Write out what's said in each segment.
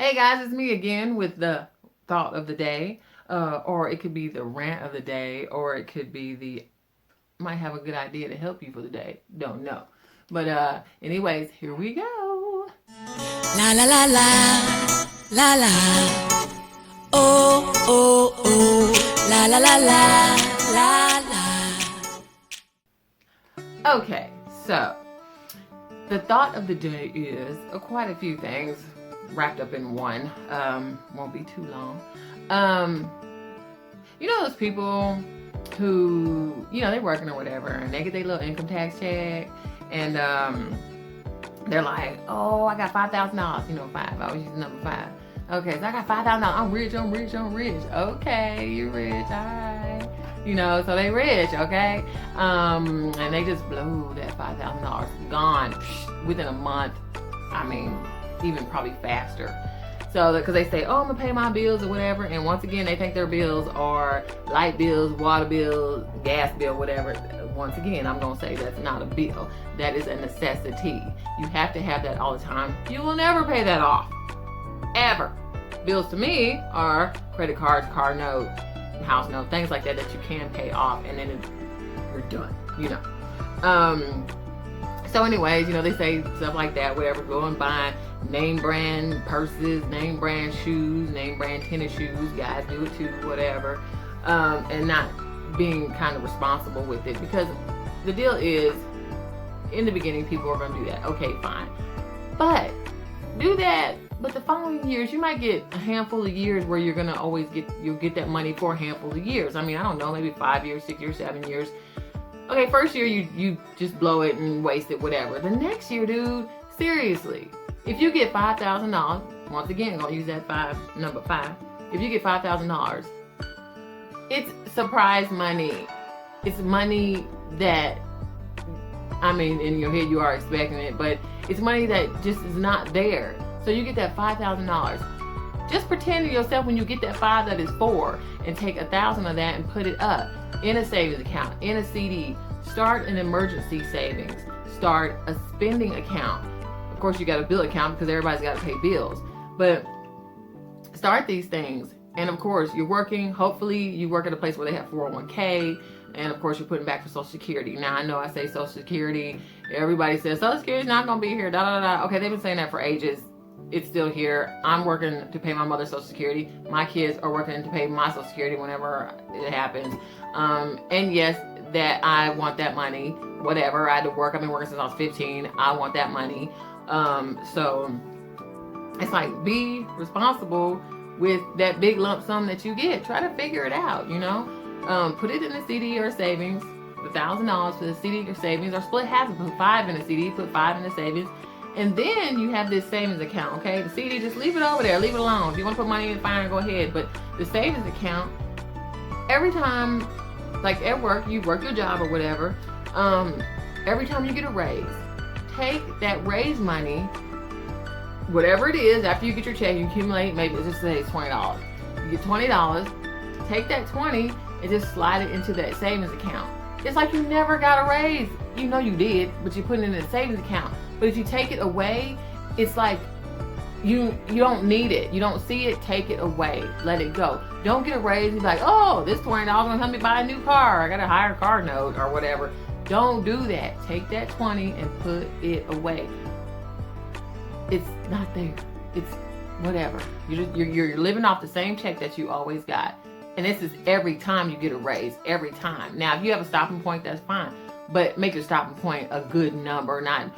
Hey guys, it's me again with the thought of the day, or it could be the rant of the day, or it could be the might have a good idea to help you for the day. Don't know, but anyways, here we go. La la la la, la la. Oh, oh, oh. La la la la, la la. Okay, so the thought of the day is quite a few things wrapped up in one. Won't be too long. You know those people who, they're working or whatever, and they get their little income tax check, and they're like, oh, I got $5,000. Five. I always use the number five. Okay, so I got $5,000. I'm rich. I'm rich. I'm rich. Okay, you're rich. All right. So they rich. Okay, and they just blow that $5,000 gone within a month. I mean, even probably faster. So, because they say, oh, I'm gonna pay my bills or whatever, and once again, they think their bills are light bills, water bills, gas bill, whatever. Once again, I'm gonna say that's not a bill. That is a necessity. You have to have that all the time. You will never pay that off, ever. Bills to me are credit cards, car note, house note, things like that you can pay off, and then you're done. So anyways, they say stuff like that, whatever, go and buy name brand purses, name brand shoes, name brand tennis shoes, guys do it too, whatever, and not being kind of responsible with it, because the deal is, in the beginning, people are going to do that. Okay, fine. But do that, but the following years, you might get a handful of years where you're going to you'll get that money for a handful of years. I mean, I don't know, maybe 5 years, 6 years, 7 years. Okay, first year you just blow it and waste it, whatever. The next year, dude, seriously, if you get $5,000, once again, I'm gonna use that number five. If you get $5,000, it's surprise money. It's money that, I mean, in your head you are expecting it, but it's money that just is not there. So you get that $5,000. Just pretend to yourself when you get that five that is four, and take 1,000 of that and put it up in a savings account, in a CD. Start an emergency savings. Start a spending account. Of course, you got a bill account because everybody's got to pay bills. But start these things. And of course, you're working. Hopefully, you work at a place where they have 401k. And of course, you're putting back for Social Security. Now, I know I say Social Security. Everybody says Social Security's not going to be here. Da da da. Okay, they've been saying that for ages. It's still here. I'm working to pay my mother's Social Security. My kids are working to pay my Social Security whenever it happens. And yes, that I want that money. Whatever. I had to work. I've been working since I was 15. I want that money. So it's like, be responsible with that big lump sum that you get. Try to figure it out, put it in a CD or savings, $1,000 for the CD or savings, or split half and put $5 in a CD, put $5 in the savings. And then you have this savings account, okay? The CD, just leave it over there, leave it alone. If you want to put money in, fine, go ahead. But the savings account, every time, like at work, you work your job or whatever, every time you get a raise, take that raise money, whatever it is, after you get your check, you accumulate, maybe let's just say it's $20. You get $20, take that 20 and just slide it into that savings account. It's like you never got a raise. You know you did, but you put it in a savings account. But if you take it away, it's like you don't need it. You don't see it, take it away. Let it go. Don't get a raise and be like, oh, this $20 gonna help me buy a new car. I got a higher car note or whatever. Don't do that. Take that 20 and put it away. It's not there. It's whatever. You're living off the same check that you always got. And this is every time you get a raise, every time. Now, if you have a stopping point, that's fine. But make your stopping point a good number, not,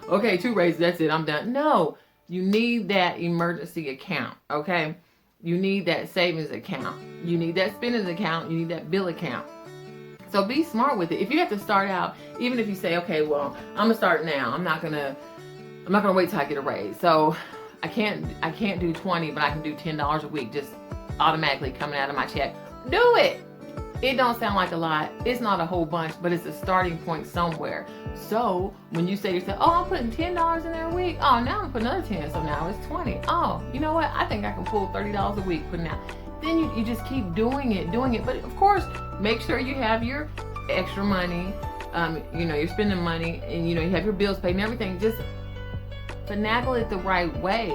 okay, 2 raises, that's it, I'm done. No, you need that emergency account, okay? You need that savings account. You need that spending account. You need that bill account. So be smart with it. If you have to start out, even if you say, okay, well, I'm gonna start now. I'm not gonna wait till I get a raise. So I can't do 20, but I can do $10 a week, just automatically coming out of my check. Do it. It don't sound like a lot. It's not a whole bunch, but it's a starting point somewhere. So when you say to yourself, oh, I'm putting $10 in there a week. Oh, now I'm putting another 10, so now it's 20. Oh, you know what? I think I can pull $30 a week putting out. Then you just keep doing it. But of course, make sure you have your extra money. You're spending money, and you have your bills paid and everything. Just finagle it the right way.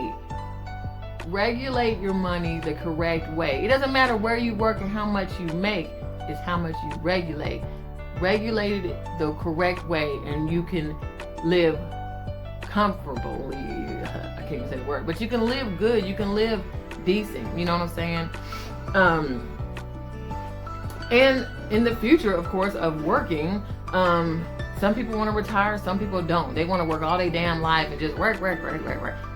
regulate your money the correct way. It doesn't matter where you work and how much you make, it's how much you regulate. Regulate it the correct way and you can live comfortably. I can't even say the word, but you can live good, you can live decent, you know what I'm saying? And in the future, of course, of working, some people want to retire, some people don't. They want to work all their damn life and just work.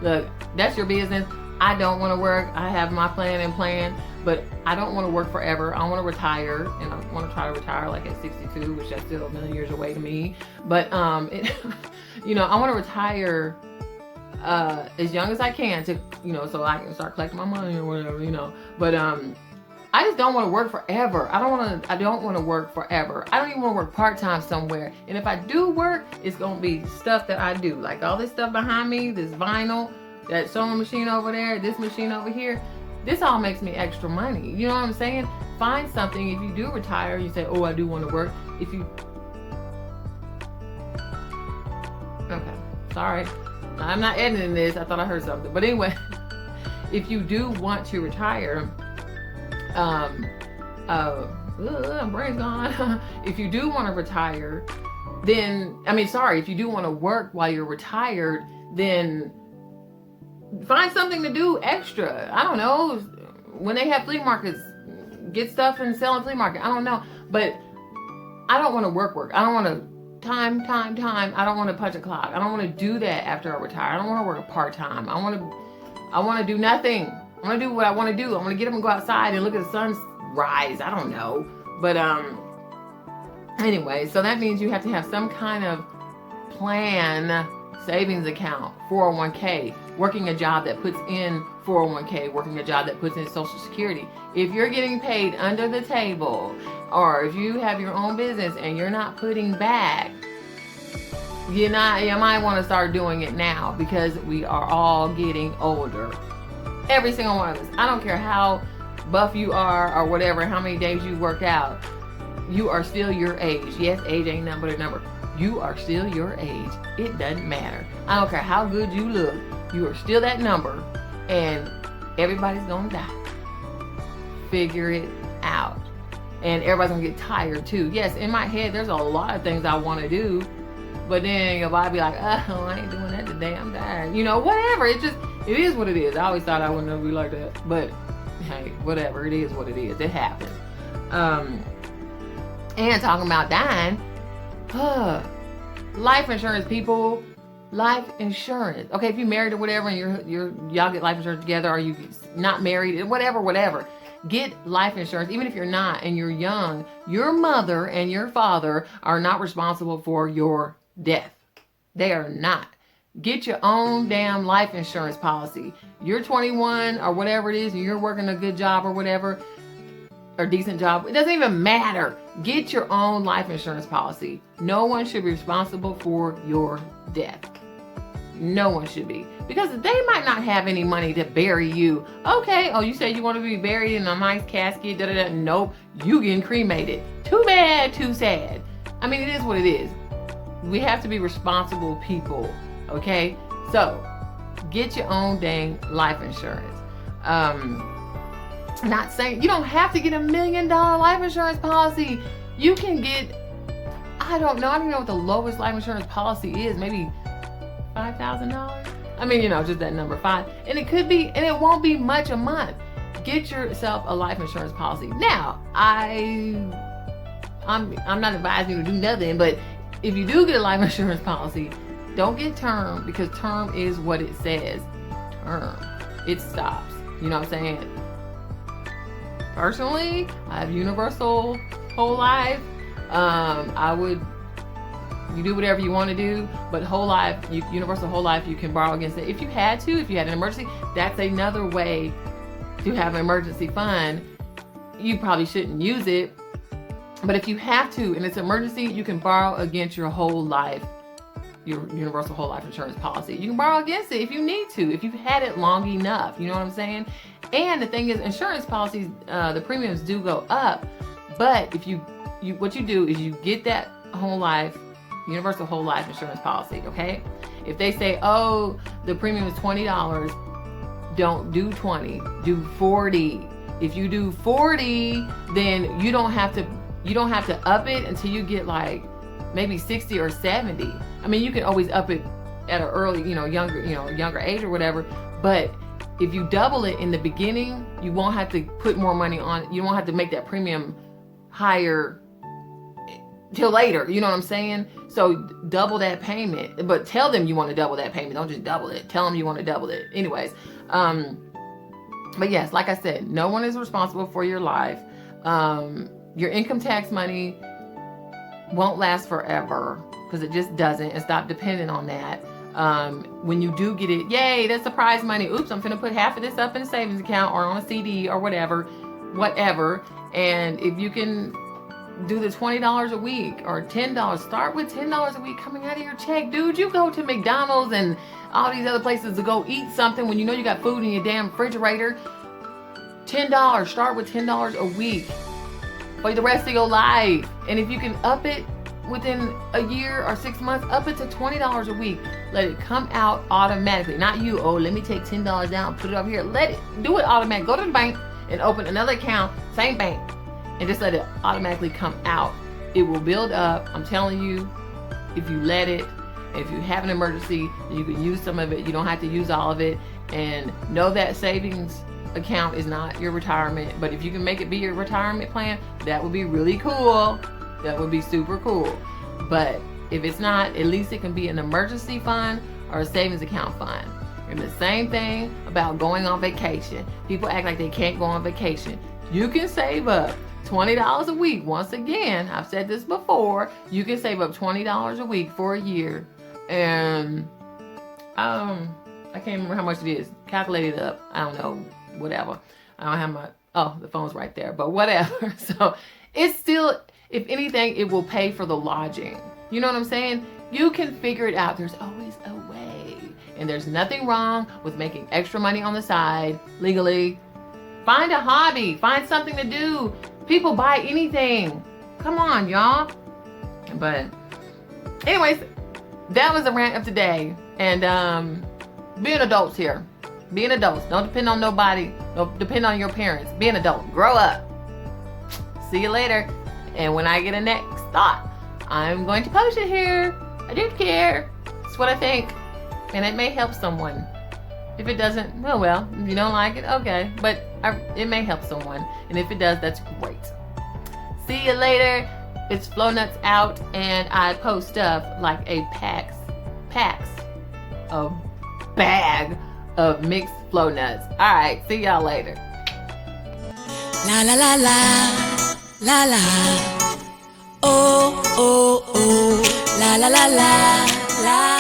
Look, that's your business. I don't want to work. I have my plan, but I don't want to work forever. I want to retire, and I want to try to retire like at 62, which is still a million years away to me. But you know, I want to retire as young as I can to, you know, so I can start collecting my money or whatever, you know. But I just don't want to work forever. I don't want to work forever. I don't even want to work part-time somewhere. And if I do work, it's going to be stuff that I do. Like all this stuff behind me, this vinyl, that sewing machine over there, this machine over here. This all makes me extra money. You know what I'm saying? Find something. If you do retire, you say, oh, I do want to work. If you... Okay, sorry. I'm not editing this. I thought I heard something. But anyway, if you do want to retire, brain's gone. If you do want to retire, then, if you do want to work while you're retired, then find something to do extra. I don't know. When they have flea markets, get stuff and sell in flea market. I don't know. But I don't want to work. I don't want to time. I don't want to punch a clock. I don't want to do that after I retire. I don't want to work part-time. I want to do nothing. I want to do what I want to do. I want to get up and go outside and look at the sunrise. I don't know. But anyway, so that means you have to have some kind of plan, savings account, 401k, working a job that puts in 401k, working a job that puts in Social Security. If you're getting paid under the table, or if you have your own business and you're not putting back, you might want to start doing it now, because we are all getting older. Every single one of us. I don't care how buff you are or whatever, how many days you work out. You are still your age. Yes, age ain't nothing but a number. You are still your age. It doesn't matter. I don't care how good you look. You are still that number, and everybody's gonna die. Figure it out. And everybody's gonna get tired too. Yes, in my head, there's a lot of things I want to do, but then your body be like, oh, I ain't doing that today. I'm tired. You know, whatever. It is what it is. I always thought I would never be like that, but hey, whatever. It is what it is. It happens. And talking about dying, life insurance, people. Life insurance. Okay, if you're married or whatever, and y'all get life insurance together, or you not married, whatever. Get life insurance. Even if you're not and you're young, your mother and your father are not responsible for your death. They are not. Get your own damn life insurance policy. You're 21 or whatever it is, and you're working a good job or whatever, or decent job. It doesn't even matter. Get your own life insurance policy. No one should be responsible for your death. No one should be. Because they might not have any money to bury you. Okay, oh, you said you want to be buried in a nice casket, da-da-da. Nope, you getting cremated. Too bad, too sad. It is what it is. We have to be responsible people, okay? So, get your own dang life insurance. Not saying you don't have to get $1 million life insurance policy. You can get, I don't even know what the lowest life insurance policy is. Maybe $5,000. Just that number 5. And it could be, and it won't be much a month. Get yourself a life insurance policy. Now, I'm not advising you to do nothing, but if you do get a life insurance policy, don't get term, because term is what it says. Term. It stops. You know what I'm saying? Personally, I have universal whole life. You do whatever you want to do, but whole life, universal whole life, you can borrow against it. If you had an emergency, that's another way to have an emergency fund. You probably shouldn't use it, but if you have to, and it's an emergency, you can borrow against your whole life, your universal whole life insurance policy. You can borrow against it if you need to, if you've had it long enough. You know what I'm saying? And the thing is, insurance policies, the premiums do go up, but if what you do is you get that whole life, universal whole life insurance policy, okay? If they say, oh, the premium is $20, don't do 20, do 40. If you do 40, then you don't have to up it until you get like maybe 60 or 70. I mean, you can always up it at an early, younger age or whatever, but if you double it in the beginning, you won't have to put more money on. You won't have to make that premium higher till later. You know what I'm saying? So double that payment, but tell them you want to double that payment. Don't just double it. Tell them you want to double it. Anyways, but yes, like I said, no one is responsible for your life. Your income tax money won't last forever because it just doesn't, and stop depending on that. When you do get it, yay, that's surprise money. Oops, I'm finna put half of this up in a savings account or on a CD or whatever. And if you can do the $20 a week or $10, start with $10 a week coming out of your check. Dude, you go to McDonald's and all these other places to go eat something when you know you got food in your damn refrigerator. $10, start with $10 a week for the rest of your life. And if you can up it within a year or 6 months, up it to $20 a week. Let it come out automatically. Not you, oh, let me take $10 down, put it over here. Let it do it automatic. Go to the bank and open another account, same bank, and just let it automatically come out. It will build up. I'm telling you, if you let it, if you have an emergency, you can use some of it. You don't have to use all of it. And know that savings account is not your retirement, but if you can make it be your retirement plan, that would be really cool. That would be super cool. But if it's not, at least it can be an emergency fund or a savings account fund. And the same thing about going on vacation. People act like they can't go on vacation. You can save up $20 a week. Once again, I've said this before, you can save up $20 a week for a year. And I can't remember how much it is. Calculate it up. I don't know. Whatever. I don't have the phone's right there, but whatever. So it's still, if anything, it will pay for the lodging. You know what I'm saying? You can figure it out. There's always a way. And there's nothing wrong with making extra money on the side legally. Find a hobby. Find something to do. People buy anything. Come on, y'all. But anyways, that was the rant of today. And being adults here. Being adults. Don't depend on nobody. Don't depend on your parents. Be an adult. Grow up. See you later. And when I get a next thought, I'm going to post it here. I don't care. It's what I think. And it may help someone. If it doesn't, well, if you don't like it, okay. But it may help someone. And if it does, that's great. See you later. It's Flo Nuts out. And I post stuff like a bag of mixed Flo Nuts. All right. See y'all later. La la la la. La la, oh oh oh, la la la la la.